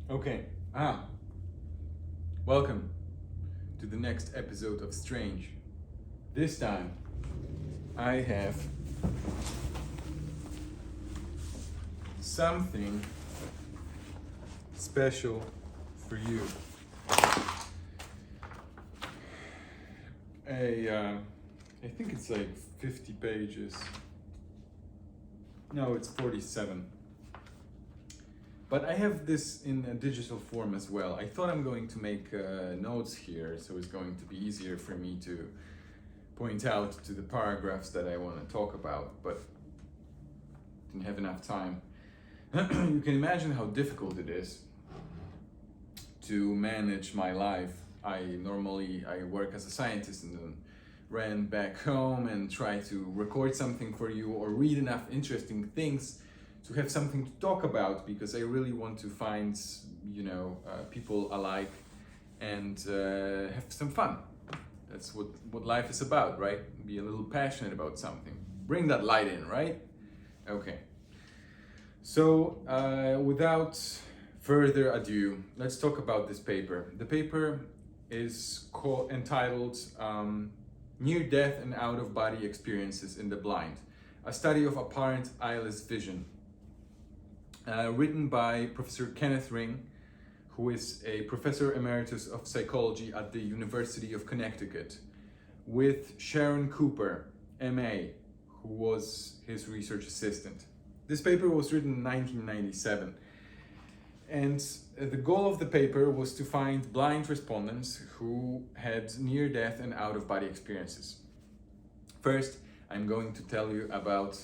Okay. Welcome to the next episode of Strange. This time, I have something special for you. I think it's like 50 pages. No, it's 47. But I have this in a digital form as well. I thought I'm going to make notes here, so it's going to be easier for me to point out to the paragraphs that I want to talk about, but didn't have enough time. You can imagine how difficult it is to manage my life. I work as a scientist and then ran back home and try to record something for you or read enough interesting things to have something to talk about, because I really want to find, people alike and have some fun. That's what life is about, right? Be a little passionate about something. Bring that light in, right? Okay. So, without further ado, let's talk about this paper. The paper is entitled Near-Death and Out-of-Body Experiences in the Blind, a study of apparent eyeless vision. Written by Professor Kenneth Ring, who is a professor emeritus of psychology at the University of Connecticut, with Sharon Cooper, MA, who was his research assistant. This paper was written in 1997, and the goal of the paper was to find blind respondents who had near-death and out-of-body experiences. First, I'm going to tell you about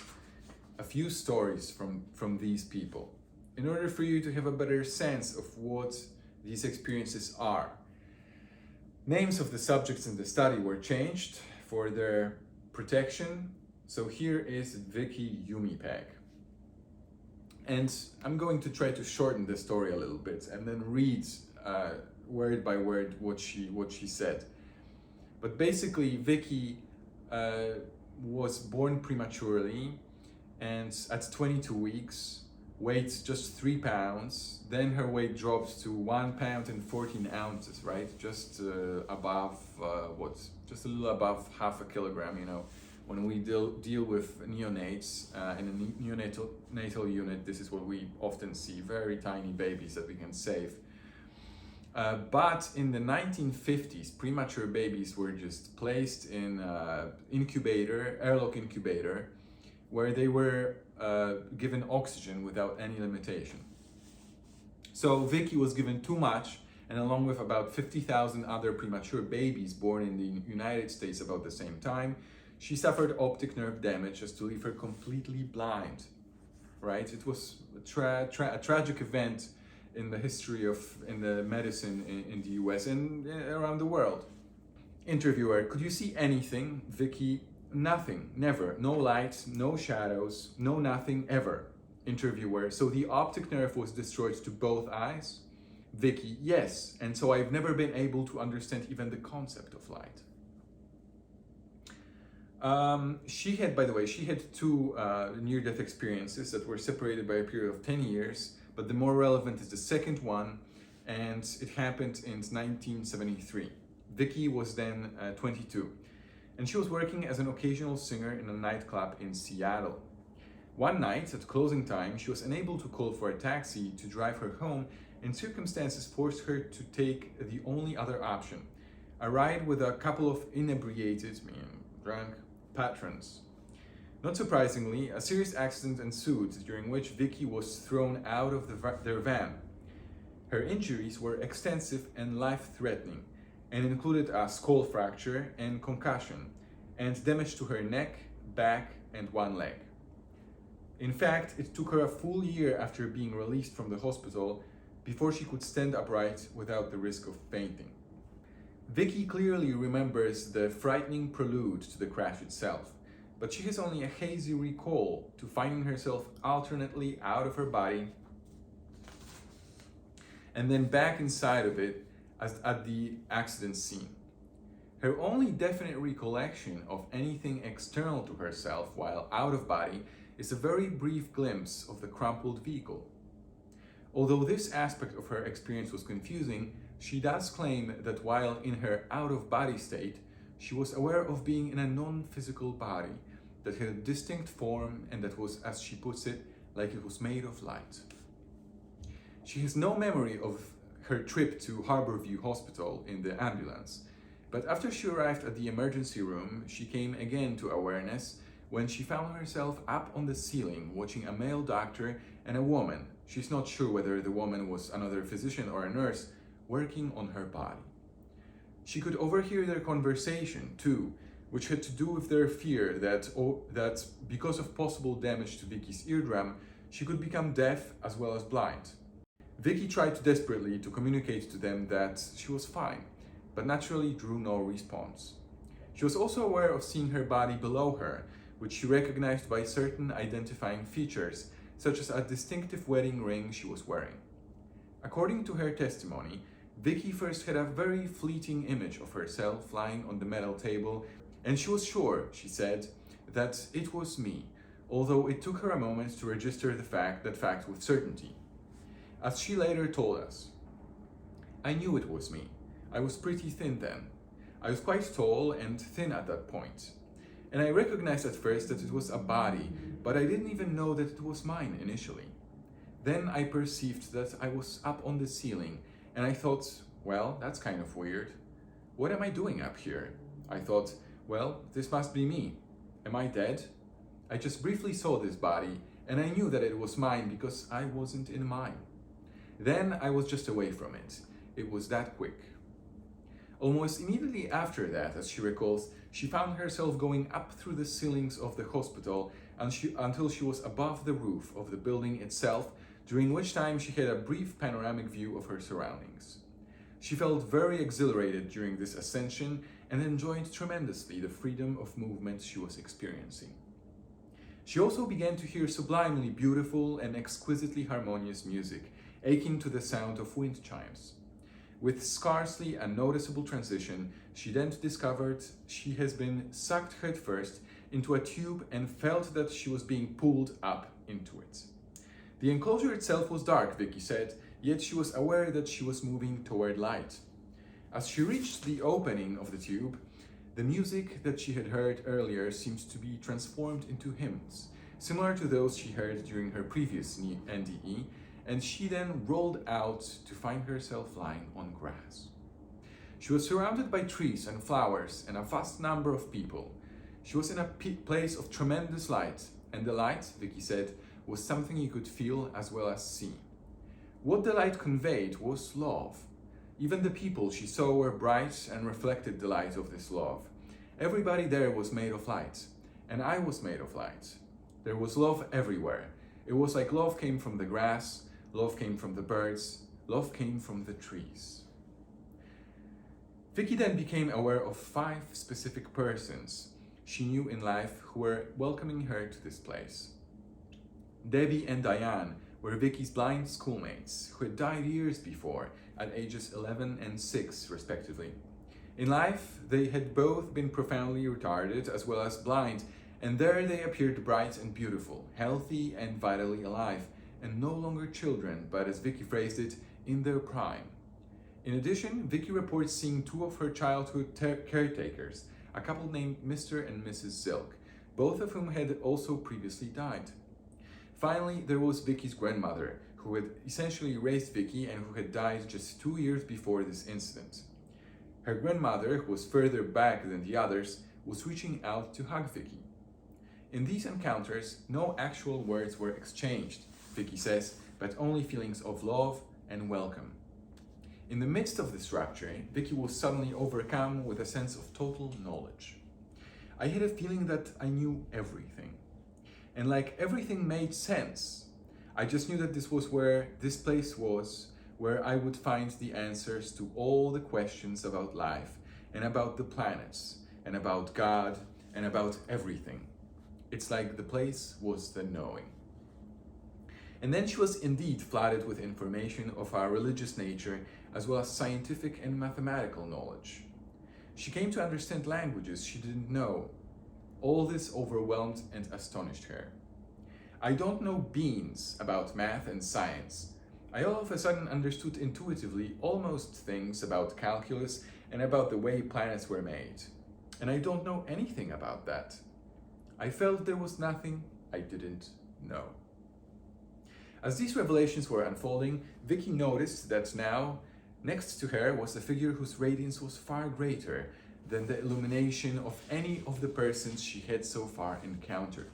a few stories from these people, in order for you to have a better sense of what these experiences are. Names of the subjects in the study were changed for their protection. So here is Vicky Umipeg. And I'm going to try to shorten the story a little bit and then read word by word what she said. But basically, Vicky was born prematurely, and at 22 weeks, weighed just 3 pounds. Then her weight dropped to 1 pound and 14 ounces, right? Just above, just a little above half a kilogram, When we deal with neonates in a neonatal unit, this is what we often see, very tiny babies that we can save. But in the 1950s, premature babies were just placed in airlock incubator, where they were given oxygen without any limitation. So Vicky was given too much, and along with about 50,000 other premature babies born in the United States about the same time, she suffered optic nerve damage as to leave her completely blind, right? It was a tragic event in the history in the medicine in the US and around the world. Interviewer: could you see anything? Vicky: nothing, never, no light, no shadows, no nothing, ever. Interviewer: so the optic nerve was destroyed to both eyes? Vicky: yes, and so I've never been able to understand even the concept of light. She had two near-death experiences that were separated by a period of 10 years, but the more relevant is the second one, and it happened in 1973. Vicky was then 22. And she was working as an occasional singer in a nightclub in Seattle. One night, at closing time, she was unable to call for a taxi to drive her home, and circumstances forced her to take the only other option, a ride with a couple of inebriated, drunk patrons. Not surprisingly, a serious accident ensued, during which Vicky was thrown out of their van. Her injuries were extensive and life-threatening, and included a skull fracture and concussion, and damage to her neck, back, and one leg. In fact, it took her a full year after being released from the hospital before she could stand upright without the risk of fainting. Vicky clearly remembers the frightening prelude to the crash itself, but she has only a hazy recall to finding herself alternately out of her body and then back inside of it at the accident scene. Her only definite recollection of anything external to herself while out of body is a very brief glimpse of the crumpled vehicle. Although this aspect of her experience was confusing, she does claim that while in her out-of-body state, she was aware of being in a non-physical body that had a distinct form and that was, as she puts it, like it was made of light. She has no memory of her trip to Harborview Hospital in the ambulance, but after she arrived at the emergency room, she came again to awareness when she found herself up on the ceiling watching a male doctor and a woman, she's not sure whether the woman was another physician or a nurse, working on her body. She could overhear their conversation too, which had to do with their fear that because of possible damage to Vicky's eardrum, she could become deaf as well as blind. Vicky tried desperately to communicate to them that she was fine, but naturally drew no response. She was also aware of seeing her body below her, which she recognized by certain identifying features, such as a distinctive wedding ring she was wearing. According to her testimony, Vicky first had a very fleeting image of herself lying on the metal table, and she was sure, she said, that it was me, although it took her a moment to register that fact with certainty. As she later told us, "I knew it was me. I was pretty thin then. I was quite tall and thin at that point. And I recognized at first that it was a body, but I didn't even know that it was mine initially. Then I perceived that I was up on the ceiling, and I thought, well, that's kind of weird. What am I doing up here? I thought, well, this must be me. Am I dead? I just briefly saw this body, and I knew that it was mine because I wasn't in mine. Then I was just away from it. It was that quick." Almost immediately after that, as she recalls, she found herself going up through the ceilings of the hospital until she was above the roof of the building itself, during which time she had a brief panoramic view of her surroundings. She felt very exhilarated during this ascension and enjoyed tremendously the freedom of movement she was experiencing. She also began to hear sublimely beautiful and exquisitely harmonious music, akin to the sound of wind chimes. With scarcely a noticeable transition, she then discovered she has been sucked headfirst into a tube and felt that she was being pulled up into it. The enclosure itself was dark, Vicky said, yet she was aware that she was moving toward light. As she reached the opening of the tube, the music that she had heard earlier seemed to be transformed into hymns, similar to those she heard during her previous NDE, and she then rolled out to find herself lying on grass. She was surrounded by trees and flowers and a vast number of people. She was in a place of tremendous light, and the light, Vicky said, was something you could feel as well as see. What the light conveyed was love. Even the people she saw were bright and reflected the light of this love. Everybody there was made of light, and I was made of light. There was love everywhere. It was like love came from the grass, love came from the birds, love came from the trees. Vicky then became aware of 5 specific persons she knew in life who were welcoming her to this place. Debbie and Diane were Vicky's blind schoolmates who had died years before at ages 11 and 6 respectively. In life, they had both been profoundly retarded as well as blind, and there they appeared bright and beautiful, healthy and vitally alive, and no longer children, but as Vicky phrased it, in their prime. In addition, Vicky reports seeing 2 of her childhood caretakers, a couple named Mr. and Mrs. Zilk, both of whom had also previously died. Finally, there was Vicky's grandmother, who had essentially raised Vicky and who had died just 2 years before this incident. Her grandmother, who was further back than the others, was reaching out to hug Vicky. In these encounters, no actual words were exchanged, Vicky says, but only feelings of love and welcome. In the midst of this rapture, Vicky was suddenly overcome with a sense of total knowledge. I had a feeling that I knew everything. And like everything made sense. I just knew that this was where this place was, where I would find the answers to all the questions about life, and about the planets, and about God, and about everything. It's like the place was the knowing. And then she was indeed flooded with information of our religious nature, as well as scientific and mathematical knowledge. She came to understand languages she didn't know. All this overwhelmed and astonished her. I don't know beans about math and science. I all of a sudden understood intuitively almost things about calculus and about the way planets were made. And I don't know anything about that. I felt there was nothing I didn't know. As these revelations were unfolding, Vicky noticed that now, next to her was a figure whose radiance was far greater than the illumination of any of the persons she had so far encountered.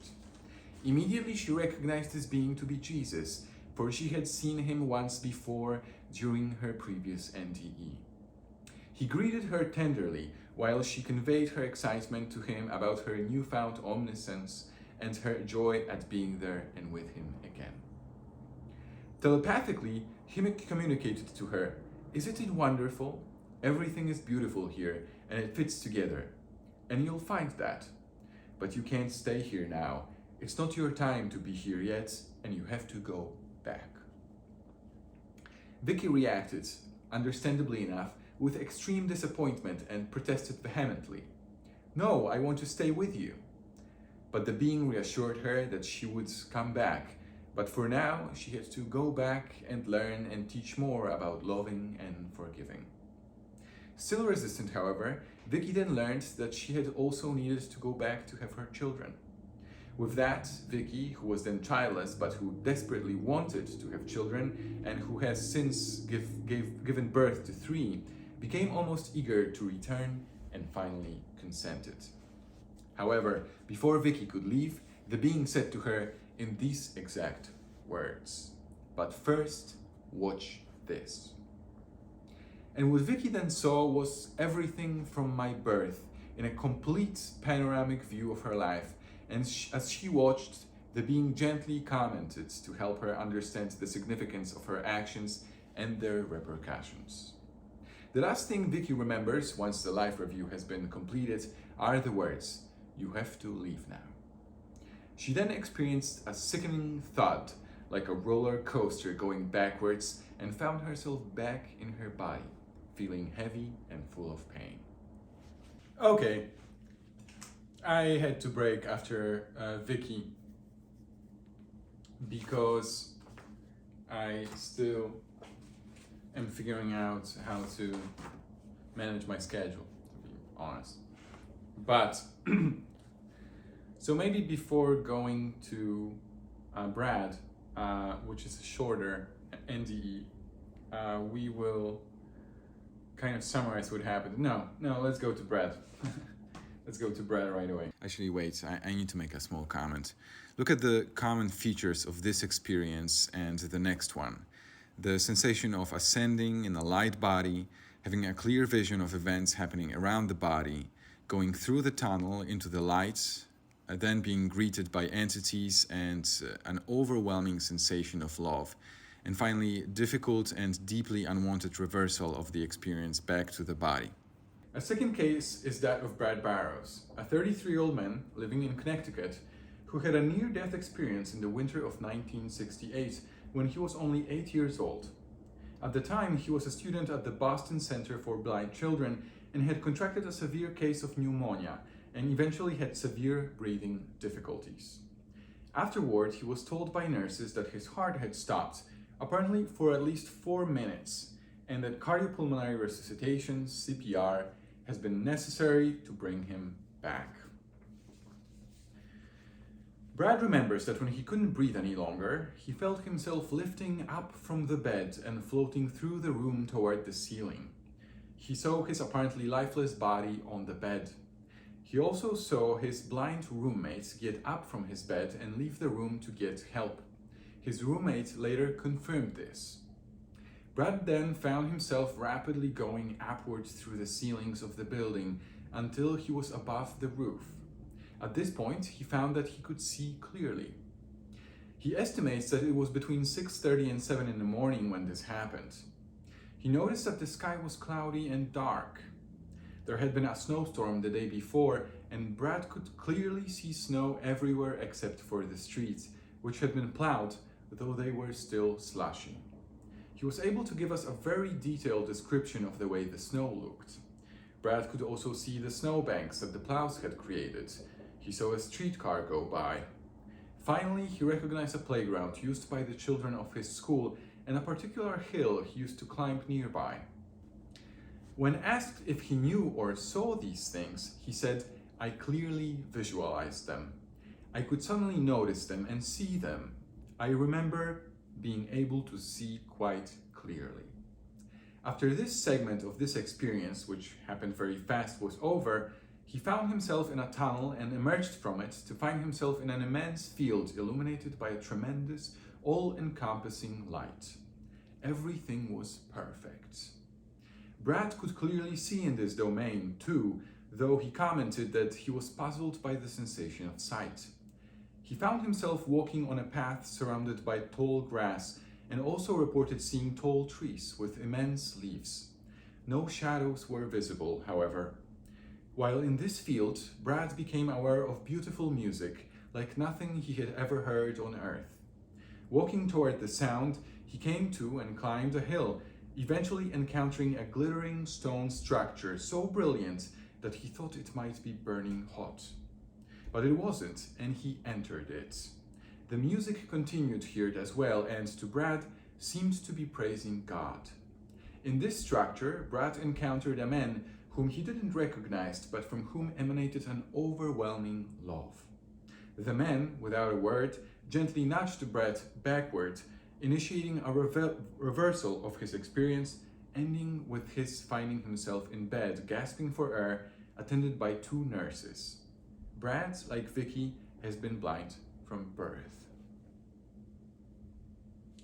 Immediately she recognized this being to be Jesus, for she had seen him once before during her previous NDE. He greeted her tenderly while she conveyed her excitement to him about her newfound omniscience and her joy at being there and with him again. Telepathically, he communicated to her, "Isn't it wonderful? Everything is beautiful here and it fits together. And you'll find that. But you can't stay here now. It's not your time to be here yet, and you have to go back." Vicky reacted, understandably enough, with extreme disappointment and protested vehemently. "No, I want to stay with you." But the being reassured her that she would come back, but for now she had to go back and learn and teach more about loving and forgiving. Still resistant, however, Vicky then learned that she had also needed to go back to have her children. With that, Vicky, who was then childless but who desperately wanted to have children and who has since given birth to 3, became almost eager to return and finally consented. However, before Vicky could leave, the being said to her in these exact words, "But first, watch this." And what Vicky then saw was everything from my birth in a complete panoramic view of her life. And as she watched, the being gently commented to help her understand the significance of her actions and their repercussions. The last thing Vicky remembers once the life review has been completed are the words, "You have to leave now." She then experienced a sickening thud, like a roller coaster going backwards, and found herself back in her body, feeling heavy and full of pain. Okay, I had to break after Vicky because I still am figuring out how to manage my schedule, to be honest. But so maybe before going to Brad, which is a shorter NDE, we will kind of summarize what happened. No, let's go to Brad. Let's go to Brad right away. Actually, wait, I need to make a small comment. Look at the common features of this experience and the next one. The sensation of ascending in a light body, having a clear vision of events happening around the body, going through the tunnel into the light, then being greeted by entities and an overwhelming sensation of love. And finally, difficult and deeply unwanted reversal of the experience back to the body. A second case is that of Brad Barrows, a 33-year-old man living in Connecticut who had a near-death experience in the winter of 1968 when he was only 8 years old. At the time, he was a student at the Boston Center for Blind Children and had contracted a severe case of pneumonia and eventually had severe breathing difficulties. Afterward, he was told by nurses that his heart had stopped, apparently for at least 4 minutes, and that cardiopulmonary resuscitation, CPR, has been necessary to bring him back. Brad remembers that when he couldn't breathe any longer, he felt himself lifting up from the bed and floating through the room toward the ceiling. He saw his apparently lifeless body on the bed. He also saw his blind roommate get up from his bed and leave the room to get help. His roommate later confirmed this. Brad then found himself rapidly going upwards through the ceilings of the building until he was above the roof. At this point, he found that he could see clearly. He estimates that it was between 6:30 and 7 in the morning when this happened. He noticed that the sky was cloudy and dark. There had been a snowstorm the day before, and Brad could clearly see snow everywhere except for the streets, which had been plowed, though they were still slushy. He was able to give us a very detailed description of the way the snow looked. Brad could also see the snowbanks that the plows had created. He saw a streetcar go by. Finally, he recognized a playground used by the children of his school and a particular hill he used to climb nearby. When asked if he knew or saw these things, he said, "I clearly visualized them. I could suddenly notice them and see them. I remember being able to see quite clearly." After this segment of this experience, which happened very fast, was over, he found himself in a tunnel and emerged from it to find himself in an immense field illuminated by a tremendous, all-encompassing light. Everything was perfect. Brad could clearly see in this domain too, though he commented that he was puzzled by the sensation of sight. He found himself walking on a path surrounded by tall grass and also reported seeing tall trees with immense leaves. No shadows were visible, however. While in this field, Brad became aware of beautiful music, like nothing he had ever heard on earth. Walking toward the sound, he came to and climbed a hill, eventually encountering a glittering stone structure so brilliant that he thought it might be burning hot. But it wasn't, and he entered it. The music continued here as well, and to Brad seemed to be praising God. In this structure, Brad encountered a man whom he didn't recognize, but from whom emanated an overwhelming love. The man, without a word, gently nudged Brad backward, initiating a reversal of his experience, ending with his finding himself in bed, gasping for air, attended by 2 nurses. Brad, like Vicky, has been blind from birth.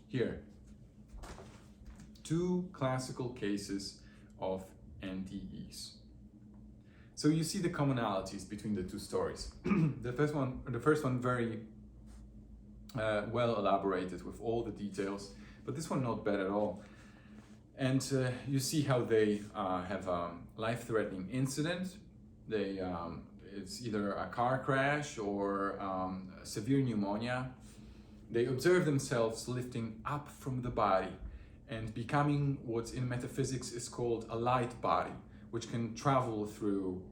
Here, 2 classical cases of NDEs. So you see the commonalities between the 2 stories. The first one very well elaborated with all the details, but this one not bad at all. And you see how they have a life-threatening incident. It's either a car crash or severe pneumonia. They observe themselves lifting up from the body and becoming what in metaphysics is called a light body, which can travel through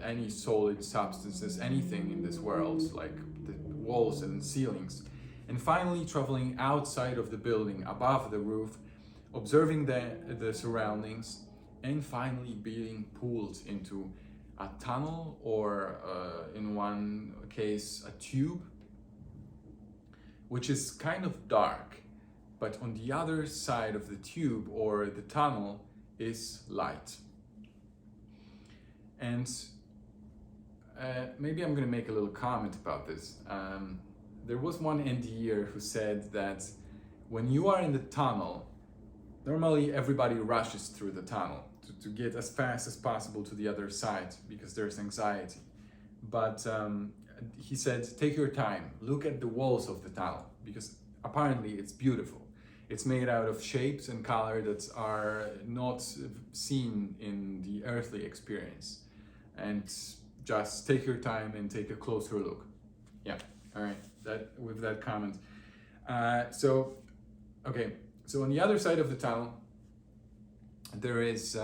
any solid substances, anything in this world, like the walls and ceilings. And finally traveling outside of the building, above the roof, observing the surroundings, and finally being pulled into a tunnel or in one case a tube, which is kind of dark, but on the other side of the tube or the tunnel is light. And maybe I'm going to make a little comment about this. There was one NDEer who said that when you are in the tunnel, normally everybody rushes through the tunnel to get as fast as possible to the other side because there's anxiety. But he said, take your time, look at the walls of the tunnel, because apparently it's beautiful. It's made out of shapes and color that are not seen in the earthly experience. And just take your time and take a closer look. Yeah, all right, with that comment. So on the other side of the tunnel, there is,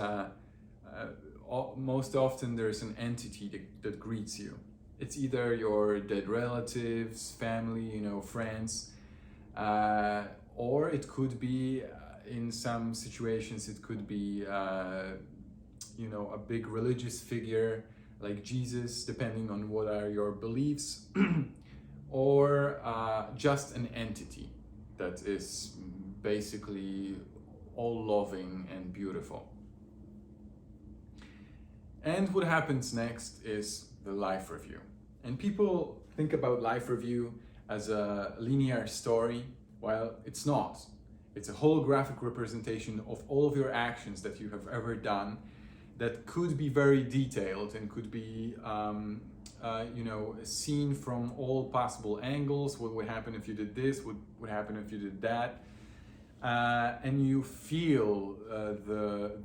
most often there's an entity that greets you. It's either your dead relatives, family, friends, or it could be, in some situations, it could be, a big religious figure like Jesus, depending on what are your beliefs, or just an entity that is basically all loving and beautiful. And what happens next is the life review. And people think about life review as a linear story, while it's not. It's a holographic representation of all of your actions that you have ever done that could be very detailed and could be seen from all possible angles. What would happen if you did this? What would happen if you did that? And you feel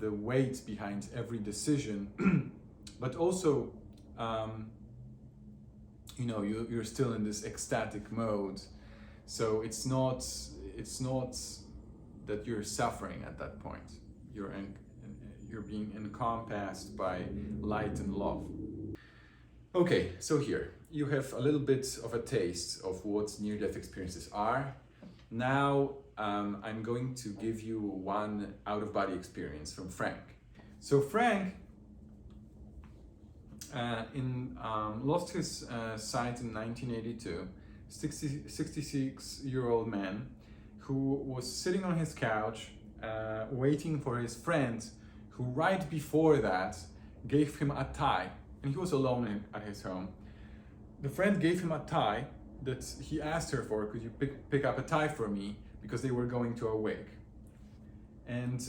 the weight behind every decision, but also you're still in this ecstatic mode. So it's not that you're suffering at that point. You're being encompassed by light and love. Okay, so here you have a little bit of a taste of what near-death experiences are. Now I'm going to give you one out-of-body experience from Frank. So Frank lost his sight in 1982. 66-year-old man who was sitting on his couch waiting for his friend, who right before that gave him a tie, and he was alone at his home. The friend gave him a tie that he asked her for. Could you pick up a tie for me, because they were going to a wake. And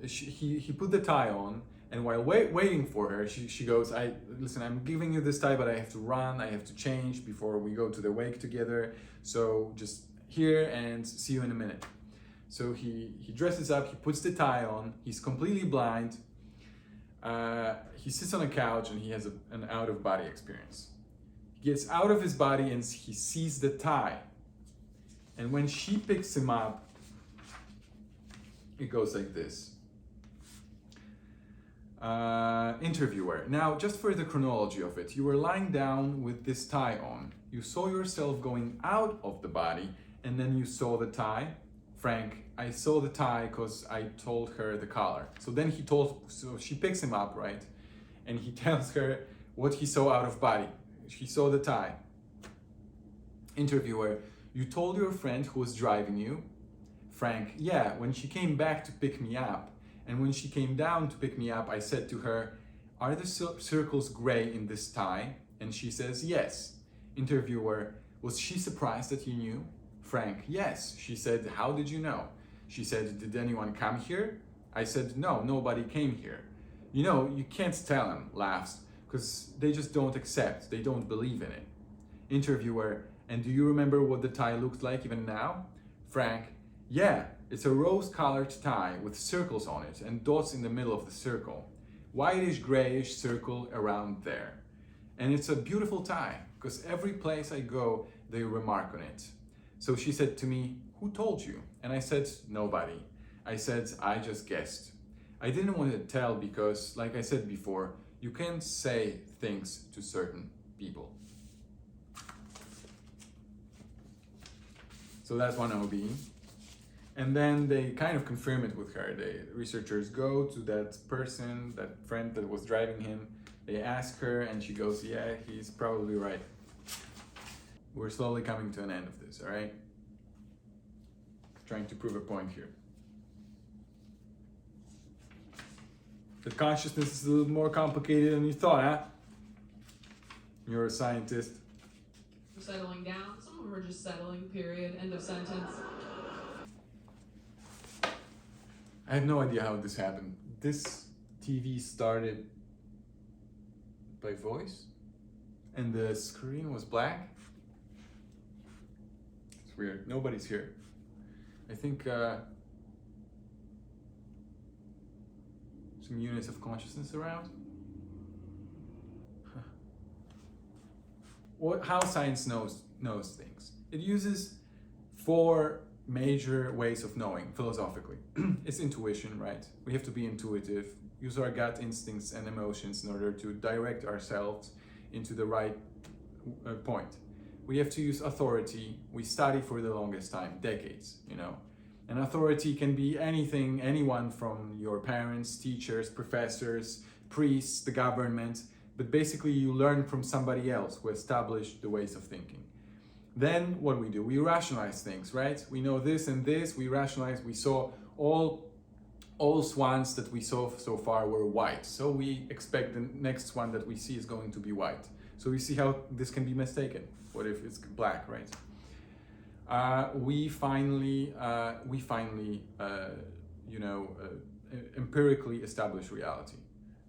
he put the tie on, and while waiting for her, she goes, listen, I'm giving you this tie, but I have to run, I have to change before we go to the wake together, so just here and see you in a minute. So he dresses up, he puts the tie on, he's completely blind, he sits on a couch, and he has an out-of-body experience. He gets out of his body and he sees the tie. And when she picks him up, it goes like this. Interviewer: now, just for the chronology of it, you were lying down with this tie on. You saw yourself going out of the body, and then you saw the tie. Frank: I saw the tie because I told her the color. So then so she picks him up, right? And he tells her what he saw out of body. He saw the tie. Interviewer: you told your friend who was driving you. Frank: yeah, when she came back to pick me up. And when she came down to pick me up, I said to her, are the circles gray in this tie? And she says, yes. Interviewer: was she surprised that you knew? Frank: yes. She said, how did you know? She said, did anyone come here? I said, no, nobody came here. You know, you can't tell them, laughs, because they just don't accept, they don't believe in it. Interviewer: and do you remember what the tie looked like even now? Frank: yeah, it's a rose-colored tie with circles on it and dots in the middle of the circle. Whitish, grayish circle around there. And it's a beautiful tie, because every place I go, they remark on it. So she said to me, who told you? And I said, nobody. I said, I just guessed. I didn't want to tell because, like I said before, you can't say things to certain people. So that's one OB. And then they kind of confirm it with her. The researchers go to that person, that friend that was driving him. They ask her and she goes, yeah, he's probably right. We're slowly coming to an end of this, all right? Trying to prove a point here. That consciousness is a little more complicated than you thought, huh? You're a scientist. We're settling down. Some of them are just settling, period, end of sentence. I have no idea how this happened. This TV started by voice, and the screen was black. It's weird. Nobody's here. I think some units of consciousness around. How science knows things. It uses 4 major ways of knowing philosophically. It's intuition, right? We have to be intuitive, use our gut instincts and emotions in order to direct ourselves into the right point. We have to use authority. We study for the longest time, decades, you know. And authority can be anything, anyone from your parents, teachers, professors, priests, the government, but basically you learn from somebody else who established the ways of thinking. Then what we do, we rationalize things, right? We know this and this, we rationalize, we saw all swans that we saw so far were white. So we expect the next one that we see is going to be white. So we see how this can be mistaken. What if it's black, right? We finally, empirically establish reality.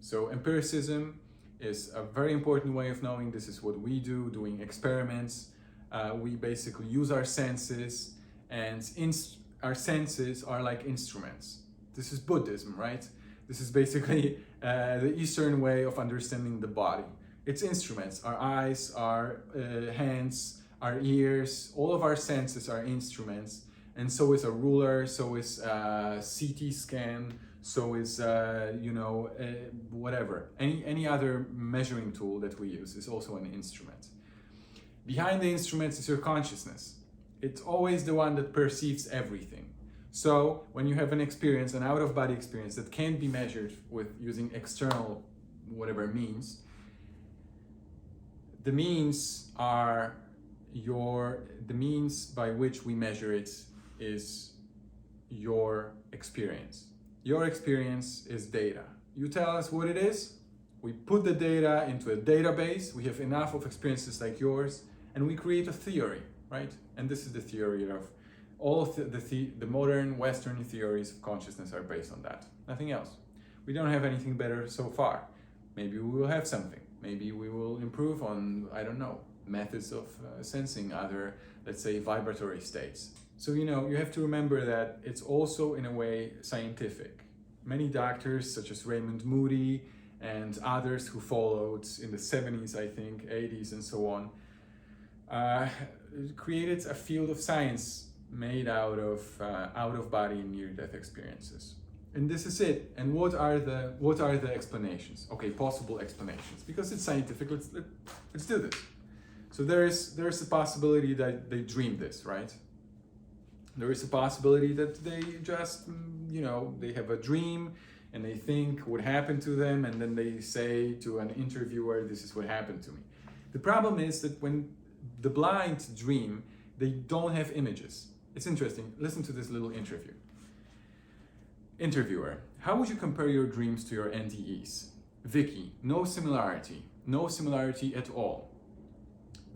So empiricism is a very important way of knowing. This is what we do, doing experiments. We basically use our senses, and our senses are like instruments. This is Buddhism, right? This is basically the Eastern way of understanding the body. It's instruments. Our eyes, our hands, our ears, all of our senses are instruments. And so is a ruler, so is a CT scan, so is whatever. Any other measuring tool that we use is also an instrument. Behind the instruments is your consciousness. It's always the one that perceives everything. So when you have an experience, an out-of-body experience that can't be measured with using external whatever means, the means by which we measure it is your experience. Your experience is data. You tell us what it is, we put the data into a database, we have enough of experiences like yours, and we create a theory, right? And this is the theory of all of the modern Western theories of consciousness are based on that. Nothing else. We don't have anything better so far. Maybe we will have something. Maybe we will improve on, I don't know, methods of sensing other, let's say, vibratory states. So, you have to remember that it's also, in a way, scientific. Many doctors, such as Raymond Moody and others who followed in the 70s, I think, 80s, and so on, created a field of science made out of body near-death experiences. And this is it. And what are the explanations? Okay, possible explanations. Because it's scientific, let's do this. So there's a possibility that they dreamed this, right? There is a possibility that they just, they have a dream and they think what happened to them, and then they say to an interviewer, this is what happened to me. The problem is that when the blind dream, they don't have images. It's interesting. Listen to this little interview. Interviewer: how would you compare your dreams to your NDEs? Vicky: no similarity at all.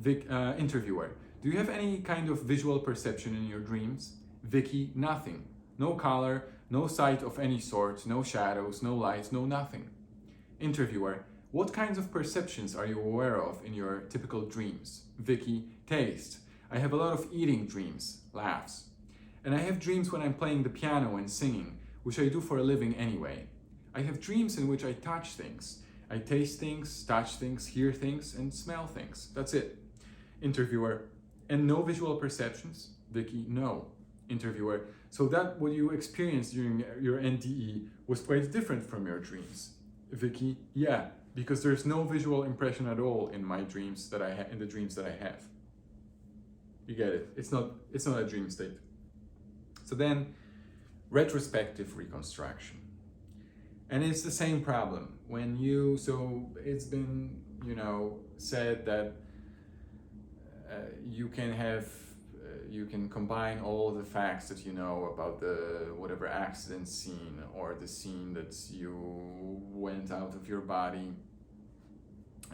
Interviewer: do you have any kind of visual perception in your dreams? Vicky: nothing. No color, no sight of any sort, no shadows, no lights, no nothing. Interviewer: what kinds of perceptions are you aware of in your typical dreams? Vicky: taste. I have a lot of eating dreams. Laughs. And I have dreams when I'm playing the piano and singing, which I do for a living anyway. I have dreams in which I touch things. I taste things, touch things, hear things, and smell things. That's it. Interviewer: and no visual perceptions? Vicky: no. Interviewer: so that what you experienced during your NDE was quite different from your dreams? Vicky: yeah, because there's no visual impression at all in my dreams in the dreams that I have. You get it? It's not a dream state. So then, retrospective reconstruction. And it's the same problem. So it's been, said that you can combine all the facts that you know about the whatever accident scene or the scene that you went out of your body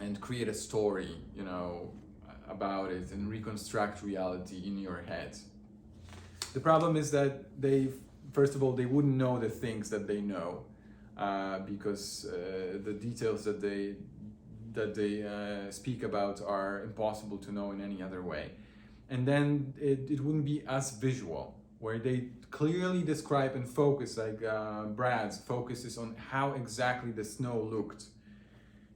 and create a story, about it and reconstruct reality in your head. The problem is that first of all, they wouldn't know the things that they know because the details that they speak about are impossible to know in any other way. And then it wouldn't be as visual, where they clearly describe and focus, like Brad's focuses on how exactly the snow looked.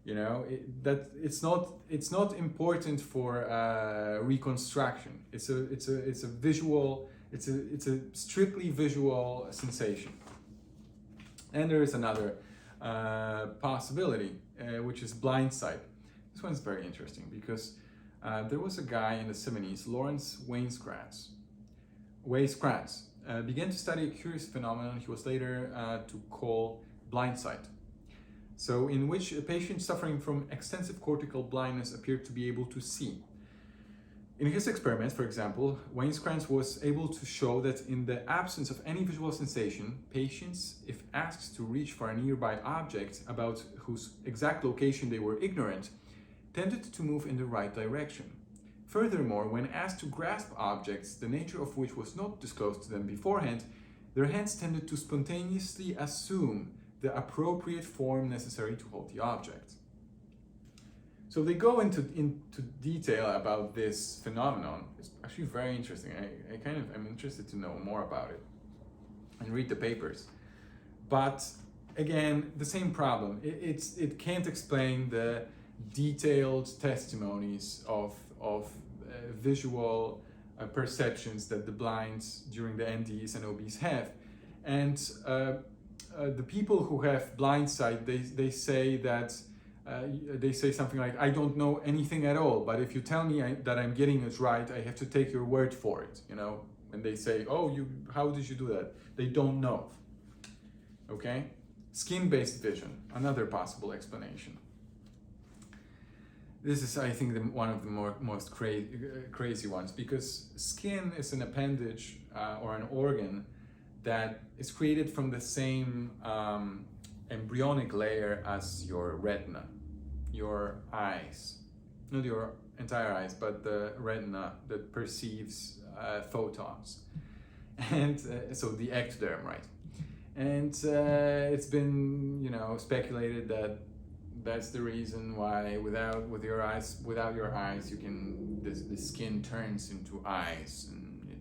It's not important for reconstruction. It's a visual. It's a strictly visual sensation. And there is another possibility, which is blind sight. This one's very interesting because there was a guy in the 70s, Lawrence Weisskratz, began to study a curious phenomenon he was later to call blind sight. So in which a patient suffering from extensive cortical blindness appeared to be able to see. In his experiments, for example, Weisskratz was able to show that in the absence of any visual sensation, patients, if asked to reach for a nearby object about whose exact location they were ignorant, tended to move in the right direction. Furthermore, when asked to grasp objects, the nature of which was not disclosed to them beforehand, their hands tended to spontaneously assume the appropriate form necessary to hold the object. So they go into detail about this phenomenon. It's actually very interesting. I'm interested to know more about it and read the papers. But again, the same problem. It can't explain the detailed testimonies of visual perceptions that the blind during the NDEs and OBs have. And the people who have blind sight, they say that they say something like, I don't know anything at all, but if you tell me that I'm getting it right, I have to take your word for it, you know? And they say, oh, how did you do that? They don't know, okay? Skin-based vision, another possible explanation. This is, I think, one of the most crazy ones, because skin is an appendage or an organ that is created from the same embryonic layer as your retina, your eyes, not your entire eyes, but the retina that perceives photons, and so the ectoderm, right? And it's been, you know, speculated that that's the reason why without your eyes, you can the skin turns into eyes, and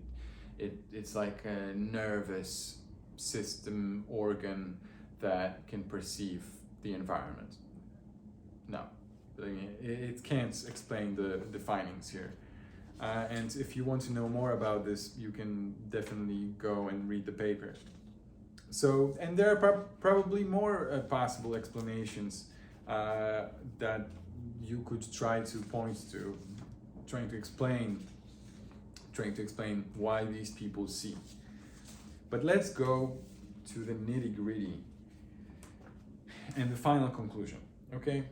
it's like a nervous system organ that can perceive the environment. No, I mean, it can't explain the findings here. And if you want to know more about this, you can definitely go and read the paper. So, and there are probably more possible explanations that you could try to point to, trying to explain why these people see. But let's go to the nitty-gritty and the final conclusion, okay?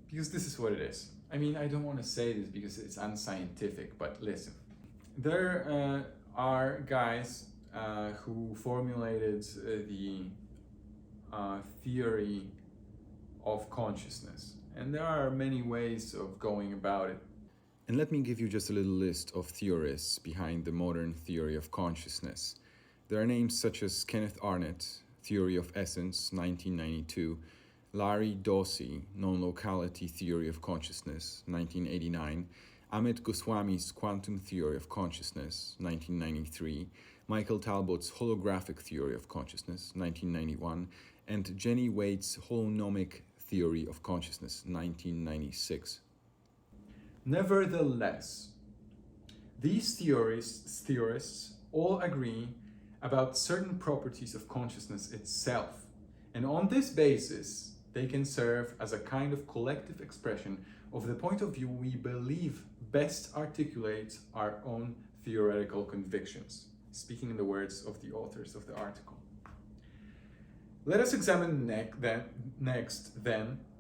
Because this is what it is. I mean, I don't want to say this because it's unscientific, but listen. There are guys who formulated the theory of consciousness, and there are many ways of going about it. And let me give you just a little list of theorists behind the modern theory of consciousness. There are names such as Kenneth Arnott, Theory of Essence, 1992, Larry Dossey, Non-Locality Theory of Consciousness, 1989, Amit Goswami's Quantum Theory of Consciousness, 1993, Michael Talbot's Holographic Theory of Consciousness, 1991, and Jenny Wade's Holonomic Theory of Consciousness, 1996. Nevertheless, these theorists all agree about certain properties of consciousness itself, and on this basis, they can serve as a kind of collective expression of the point of view we believe best articulates our own theoretical convictions, speaking in the words of the authors of the article. Let us examine next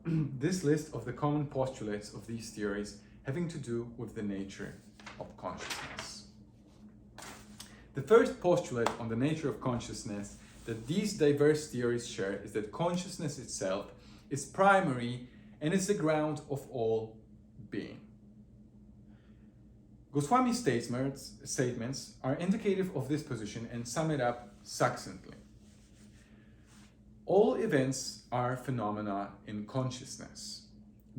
this list of the common postulates of these theories having to do with the nature of consciousness. The first postulate on the nature of consciousness that these diverse theories share is that consciousness itself is primary and is the ground of all being. Goswami's statements are indicative of this position and sum it up succinctly. All events are phenomena in consciousness.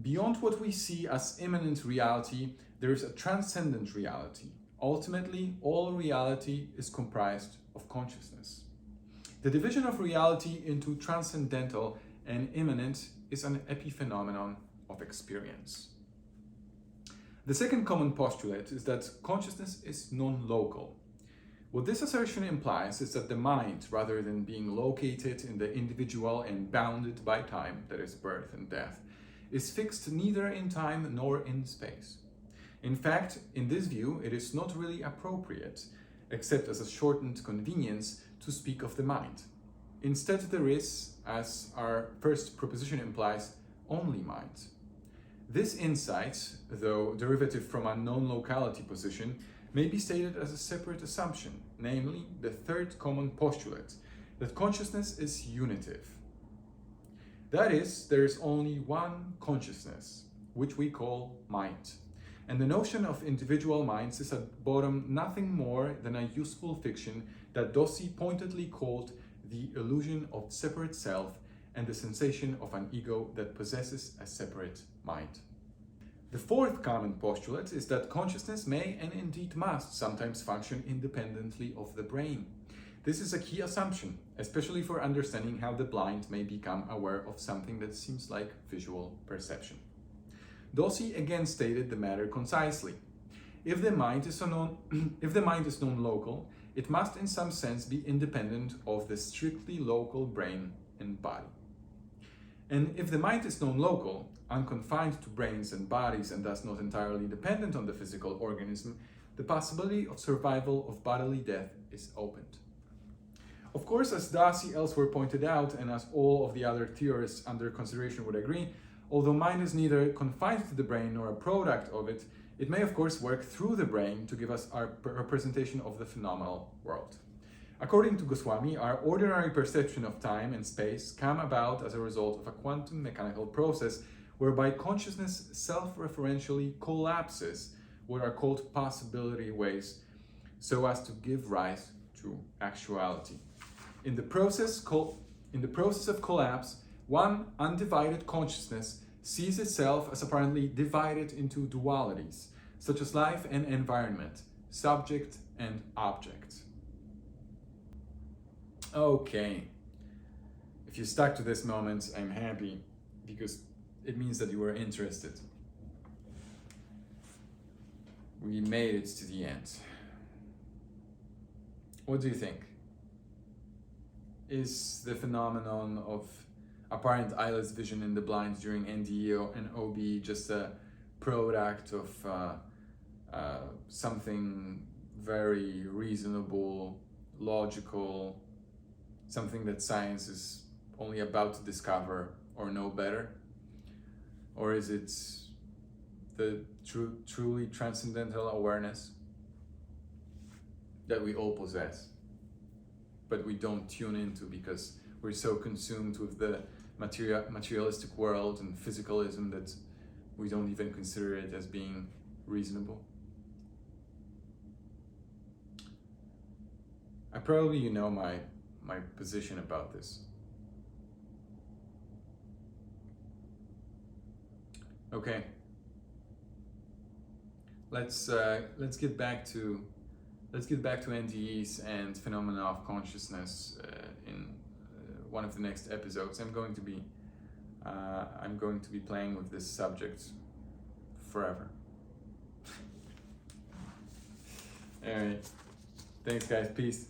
Beyond what we see as immanent reality, there is a transcendent reality. Ultimately, all reality is comprised of consciousness. The division of reality into transcendental and immanent is an epiphenomenon of experience. The second common postulate is that consciousness is non-local. What this assertion implies is that the mind, rather than being located in the individual and bounded by time, that is birth and death, is fixed neither in time nor in space. In fact, in this view, it is not really appropriate, except as a shortened convenience, to speak of the mind. Instead, there is, as our first proposition implies, only mind. This insight, though derivative from a non-locality position, may be stated as a separate assumption, namely the third common postulate, that consciousness is unitive. That is, there is only one consciousness, which we call mind. And the notion of individual minds is at bottom nothing more than a useful fiction that Dossey pointedly called the illusion of separate self and the sensation of an ego that possesses a separate mind. The fourth common postulate is that consciousness may and indeed must sometimes function independently of the brain. This is a key assumption, especially for understanding how the blind may become aware of something that seems like visual perception. Dossey again stated the matter concisely. If the mind is non-local, it must in some sense be independent of the strictly local brain and body. And if the mind is non-local, unconfined to brains and bodies and thus not entirely dependent on the physical organism, the possibility of survival of bodily death is opened. Of course, as Dasi elsewhere pointed out, and as all of the other theorists under consideration would agree, although mind is neither confined to the brain nor a product of it, it may of course work through the brain to give us our representation of the phenomenal world. According to Goswami, our ordinary perception of time and space come about as a result of a quantum mechanical process whereby consciousness self-referentially collapses what are called possibility ways so as to give rise to actuality. In the process of collapse, one undivided consciousness sees itself as apparently divided into dualities, such as life and environment, subject and object. Okay, if you stuck to this moment, I'm happy, because it means that you were interested. We made it to the end. What do you think? Is the phenomenon of apparent eyeless vision in the blind during NDE and OB just a product of something very reasonable, logical, something that science is only about to discover or know better? Or is it the truly transcendental awareness that we all possess, but we don't tune into because we're so consumed with the materialistic world and physicalism that we don't even consider it as being reasonable? You know my position about this. Okay. Let's get back to NDEs and phenomena of consciousness in one of the next episodes. I'm going to be playing with this subject forever. All right. Thanks, guys. Peace.